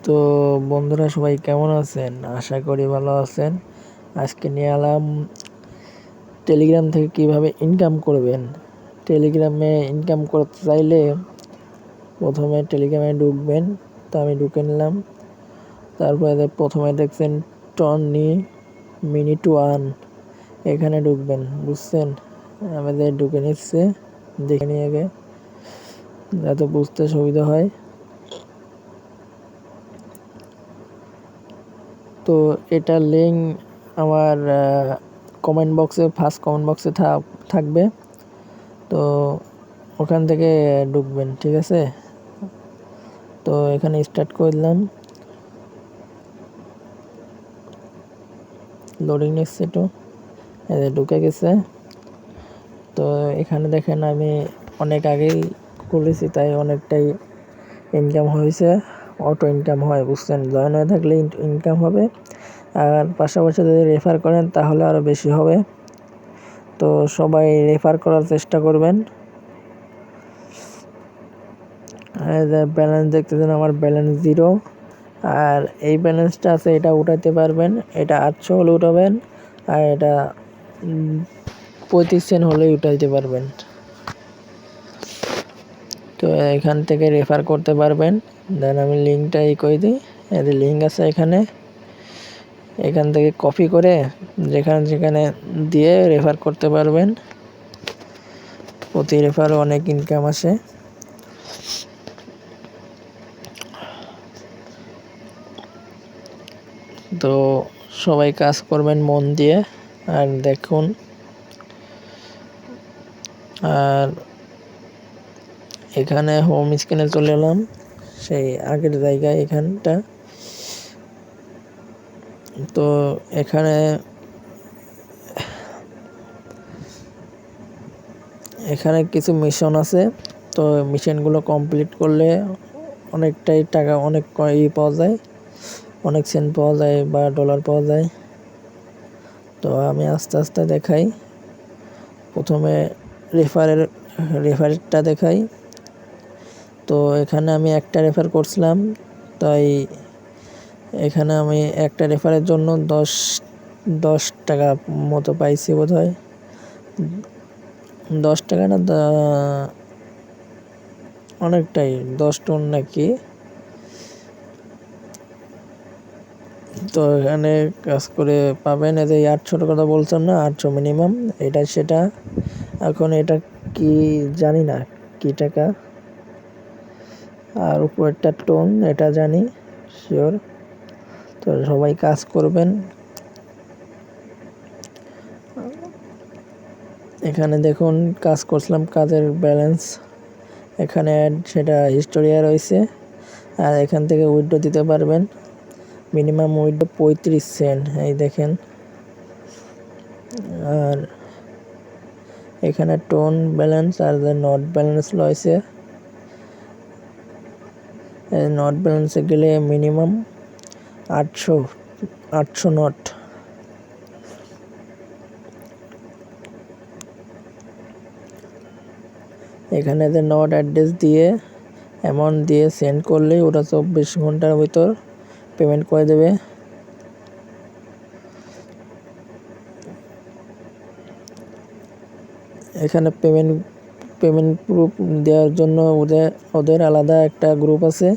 তো বন্ধুরা সবাই কেমন আছেন? আশা করি ভালো আছেন। আজকে নিয়ে এলাম টেলিগ্রাম থেকে কিভাবে ইনকাম করবেন। টেলিগ্রামে ইনকাম করতে চাইলে প্রথমে টেলিগ্রামে ঢুকবেন। তো আমি ঢুকে নিলাম। তারপরে প্রথমে দেখছেন টনি মিনিট ওয়ান, এখানে ঢুকবেন, বুঝছেন? আমাদের ঢুকে নিচ্ছে, দেখে নিয়ে আগে যাতে বুঝতে সুবিধা হয়। তো এটার লিঙ্ক আমার কমেন্ট বক্সে, ফার্স্ট কমেন্ট বক্সে থাকবে। তো ওখান থেকে ঢুকবেন, ঠিক আছে? তো এখানে স্টার্ট করে দিলাম, লোডিং নিচ্ছে একটু, ঢুকে গেছে। তো এখানে দেখেন আমি অনেক আগেই খুলেছি, তাই অনেকটাই ইনকাম হয়েছে। অটো ইনকাম হয়, বুঝছেন? জয়েন হয়ে থাকলে ইনকাম হবে, আর পাশাপাশি যদি রেফার করেন তাহলে আরও বেশি হবে। তো সবাই রেফার করার চেষ্টা করবেন। ব্যালেন্স দেখতেছেন, আমার ব্যালেন্স 0, আর এই ব্যালেন্সটা আছে, এটা উঠাতে পারবেন। এটা 800 হলে উঠাবেন, আর এটা 35 সেন্ট হলে উঠাইতে পারবেন। তো এখান থেকে রেফার করতে পারবেন। দেন আমি লিঙ্কটা করে দিই। এর লিঙ্ক আছে এখান থেকে কপি করে যেখানে দিয়ে রেফার করতে পারবেন। প্রতি রেফারও অনেক ইনকাম আসে। তো সবাই কাজ করবেন মন দিয়ে, আর দেখুন। আর এখানে হোম স্ক্রিনে চলে এলাম, সেই আগের জায়গায় এখানটা। তো এখানে কিছু মিশন আছে। তো মিশনগুলো কমপ্লিট করলে অনেকটাই টাকা, অনেক পাওয়া যায়, অনেক সেন্ট পাওয়া যায় বা ডলার পাওয়া যায়। তো আমি আস্তে আস্তে দেখাই। প্রথমে রেফারেরটা দেখাই। তো এখানে আমি একটা রেফার করছিলাম, তাই এখানে আমি একটা রেফারের জন্য 10 টাকা মতো পাইছি বোধ হয়। 10 টাকা না, অনেকটাই, 10 টন নাকি। তো এখানে কাজ করে পাবেন। এই যে 800 কথা বলছেন না, 800 মিনিমাম, এটা সেটা। এখন এটা কি জানি না কি টাকা, আর উপরেরটা টোন, এটা জানি শিওর। তো সবাই কাজ করবেন। এখানে দেখুন কাজ করছিলাম, কাজের ব্যালেন্স এখানে সেটা হিস্টোরিয়া রয়েছে। আর এখান থেকে উইথড্র দিতে পারবেন। মিনিমাম উইথড্র 35 সেন্ট, এই দেখেন। আর এখানে tone balance are not balance রয়েছে। নট ব্যালেন্সে গেলে মিনিমাম 800 নট। এখানে যে নট অ্যাড্রেস দিয়ে অ্যামাউন্ট দিয়ে সেন্ড করলেই ওটা 24 ঘন্টার ভিতর পেমেন্ট করে দেবে। এখানে পেমেন্ট প্রুফ দেওয়ার জন্য ওদের আলাদা একটা গ্রুপ আছে।